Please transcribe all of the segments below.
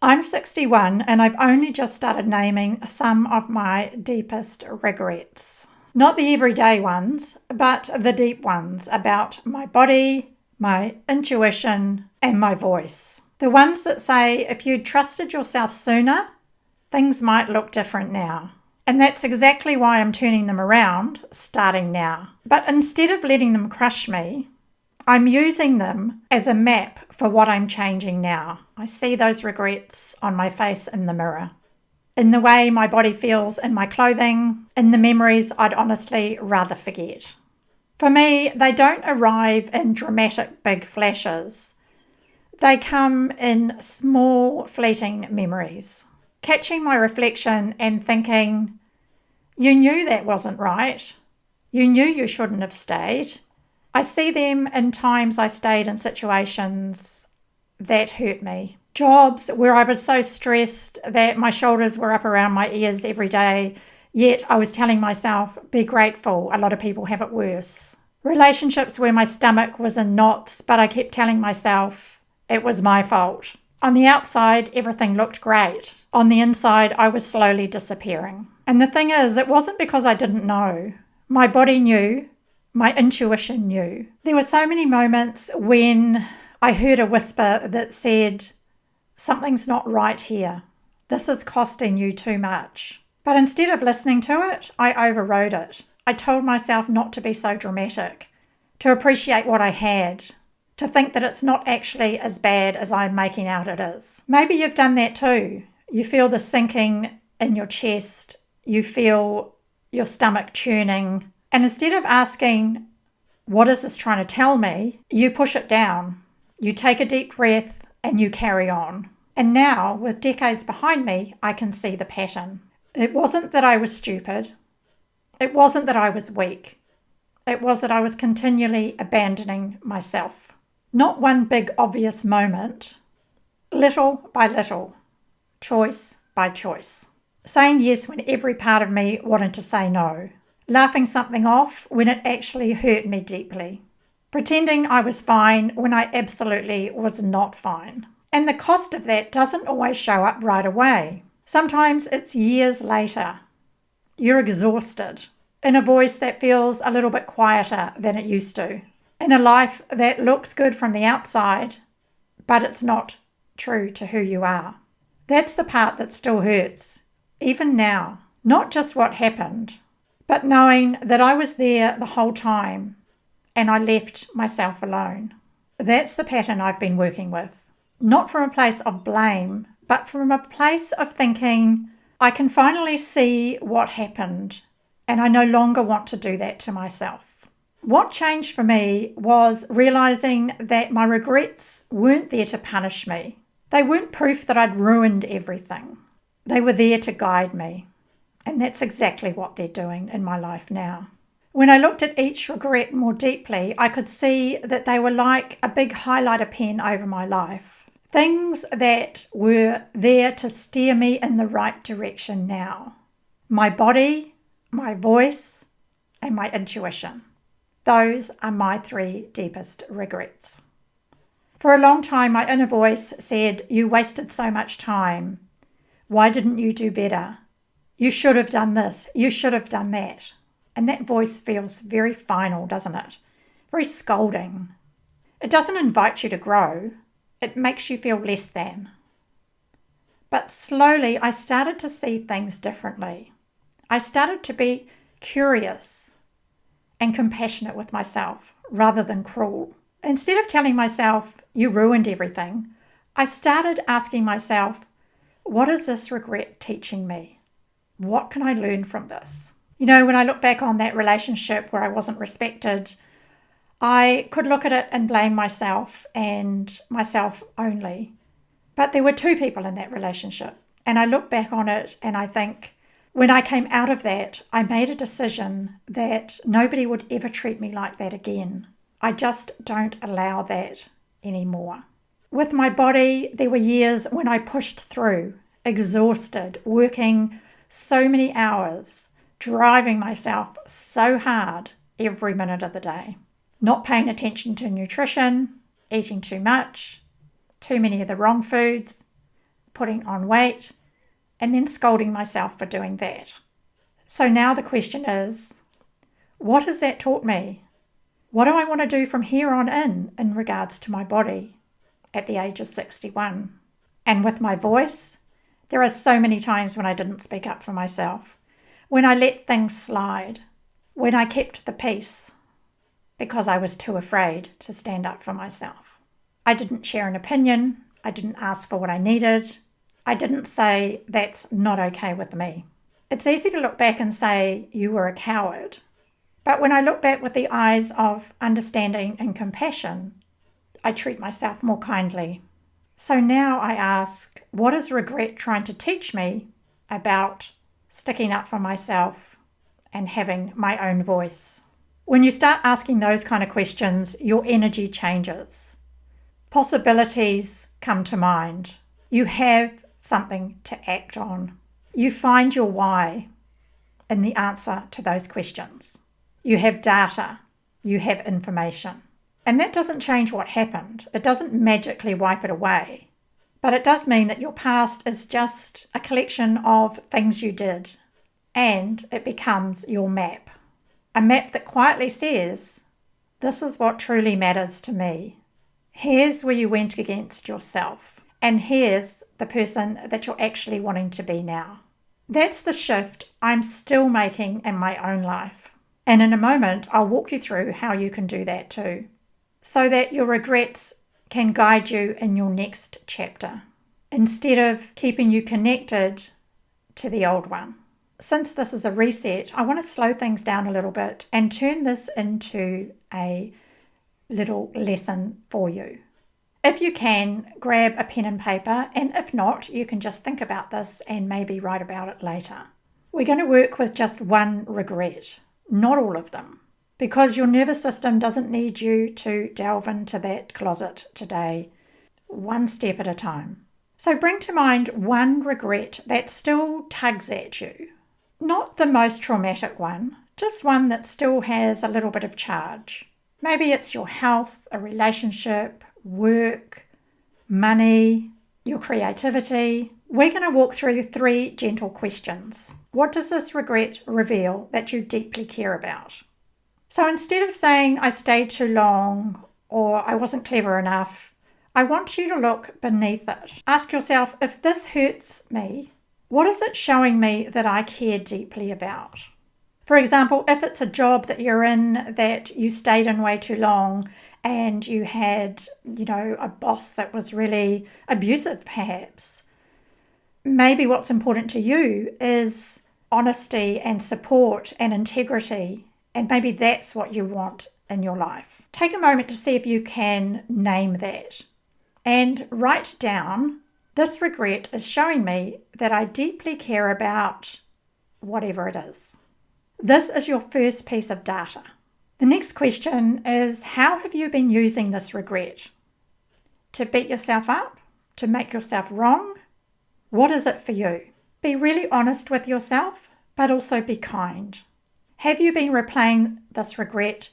I'm 61 and I've only just started naming some of my deepest regrets. Not the everyday ones, but the deep ones about my body, my intuition, and my voice. The ones that say if you'd trusted yourself sooner, things might look different now. And that's exactly why I'm turning them around, starting now. But instead of letting them crush me, I'm using them as a map for what I'm changing now. I see those regrets on my face in the mirror, in the way my body feels in my clothing, in the memories I'd honestly rather forget. For me, they don't arrive in dramatic big flashes. They come in small, fleeting memories. Catching my reflection and thinking, you knew that wasn't right. You knew you shouldn't have stayed. I see them in times I stayed in situations that hurt me. Jobs where I was so stressed that my shoulders were up around my ears every day, yet I was telling myself, be grateful, a lot of people have it worse. Relationships where my stomach was in knots, but I kept telling myself it was my fault. On the outside, everything looked great. On the inside, I was slowly disappearing. And the thing is, it wasn't because I didn't know. My body knew. My intuition knew. There were so many moments when I heard a whisper that said, something's not right here. This is costing you too much. But instead of listening to it, I overrode it. I told myself not to be so dramatic, to appreciate what I had, to think that it's not actually as bad as I'm making out it is. Maybe you've done that too. You feel the sinking in your chest. You feel your stomach churning. And instead of asking, what is this trying to tell me? You push it down. You take a deep breath and you carry on. And now, with decades behind me, I can see the pattern. It wasn't that I was stupid. It wasn't that I was weak. It was that I was continually abandoning myself. Not one big obvious moment. Little by little. Choice by choice. Saying yes when every part of me wanted to say no. Laughing something off when it actually hurt me deeply. Pretending I was fine when I absolutely was not fine. And the cost of that doesn't always show up right away. Sometimes it's years later. You're exhausted. In a voice that feels a little bit quieter than it used to. In a life that looks good from the outside, but it's not true to who you are. That's the part that still hurts, even now. Not just what happened, but knowing that I was there the whole time and I left myself alone. That's the pattern I've been working with. Not from a place of blame, but from a place of thinking, I can finally see what happened and I no longer want to do that to myself. What changed for me was realizing that my regrets weren't there to punish me. They weren't proof that I'd ruined everything. They were there to guide me. And that's exactly what they're doing in my life now. When I looked at each regret more deeply, I could see that they were like a big highlighter pen over my life. Things that were there to steer me in the right direction now. My body, my voice, and my intuition. Those are my 3 deepest regrets. For a long time, my inner voice said, you wasted so much time. Why didn't you do better? You should have done this. You should have done that. And that voice feels very final, doesn't it? Very scolding. It doesn't invite you to grow. It makes you feel less than. But slowly, I started to see things differently. I started to be curious and compassionate with myself rather than cruel. Instead of telling myself, you ruined everything, I started asking myself, what is this regret teaching me? What can I learn from this? You know, when I look back on that relationship where I wasn't respected, I could look at it and blame myself and myself only. But there were 2 people in that relationship. And I look back on it and I think, when I came out of that, I made a decision that nobody would ever treat me like that again. I just don't allow that anymore. With my body, there were years when I pushed through, exhausted, working so many hours, driving myself so hard every minute of the day. Not paying attention to nutrition, eating too much, too many of the wrong foods, putting on weight, and then scolding myself for doing that. So now the question is, what has that taught me? What do I want to do from here on in regards to my body at the age of 61? And with my voice, there are so many times when I didn't speak up for myself, when I let things slide, when I kept the peace because I was too afraid to stand up for myself. I didn't share an opinion. I didn't ask for what I needed. I didn't say, that's not okay with me. It's easy to look back and say, you were a coward. But when I look back with the eyes of understanding and compassion, I treat myself more kindly. So now I ask, what is regret trying to teach me about sticking up for myself and having my own voice? When you start asking those kind of questions, your energy changes. Possibilities come to mind. You have something to act on. You find your why in the answer to those questions. You have data. You have information. And that doesn't change what happened. It doesn't magically wipe it away. But it does mean that your past is just a collection of things you did. And it becomes your map. A map that quietly says, this is what truly matters to me. Here's where you went against yourself. And here's the person that you're actually wanting to be now. That's the shift I'm still making in my own life. And in a moment, I'll walk you through how you can do that too, so that your regrets can guide you in your next chapter, instead of keeping you connected to the old one. Since this is a reset, I want to slow things down a little bit and turn this into a little lesson for you. If you can, grab a pen and paper, and if not, you can just think about this and maybe write about it later. We're going to work with just one regret, not all of them, because your nervous system doesn't need you to delve into that closet today, one step at a time. So bring to mind one regret that still tugs at you. Not the most traumatic one, just one that still has a little bit of charge. Maybe it's your health, a relationship, work, money, your creativity. We're going to walk through 3 gentle questions. What does this regret reveal that you deeply care about? So instead of saying, I stayed too long or I wasn't clever enough, I want you to look beneath it. Ask yourself, if this hurts me, what is it showing me that I care deeply about? For example, if it's a job that you're in that you stayed in way too long and you had, a boss that was really abusive perhaps, maybe what's important to you is honesty and support and integrity, and maybe that's what you want in your life. Take a moment to see if you can name that and write down, this regret is showing me that I deeply care about whatever it is. This is your first piece of data. The next question is, how have you been using this regret? To beat yourself up? To make yourself wrong? What is it for you? Be really honest with yourself, but also be kind. Have you been replaying this regret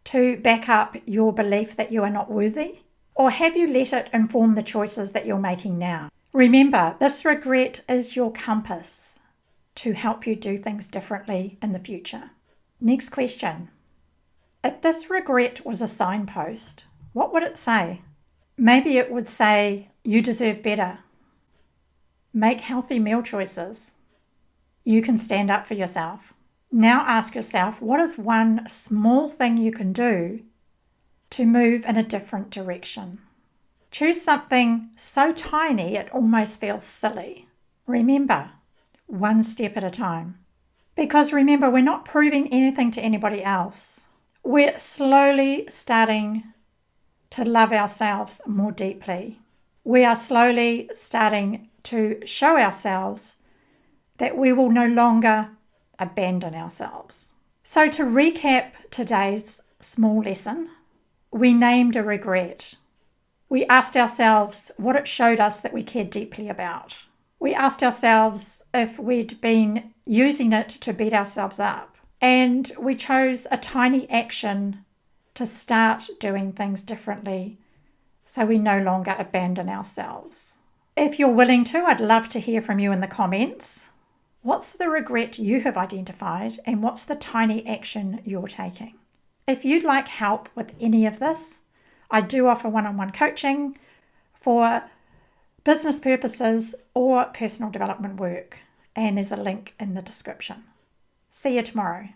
to back up your belief that you are not worthy? Or have you let it inform the choices that you're making now? Remember, this regret is your compass to help you do things differently in the future. Next question. If this regret was a signpost, what would it say? Maybe it would say, you deserve better. Make healthy meal choices. You can stand up for yourself. Now ask yourself, what is one small thing you can do to move in a different direction? Choose something so tiny it almost feels silly. Remember, one step at a time. Because remember, we're not proving anything to anybody else. We're slowly starting to love ourselves more deeply. We are slowly starting to show ourselves that we will no longer abandon ourselves. So to recap today's small lesson, we named a regret. We asked ourselves what it showed us that we cared deeply about. We asked ourselves if we'd been using it to beat ourselves up. And we chose a tiny action to start doing things differently so we no longer abandon ourselves. If you're willing to, I'd love to hear from you in the comments. What's the regret you have identified, and what's the tiny action you're taking? If you'd like help with any of this, I do offer one-on-one coaching for business purposes or personal development work, and there's a link in the description. See you tomorrow.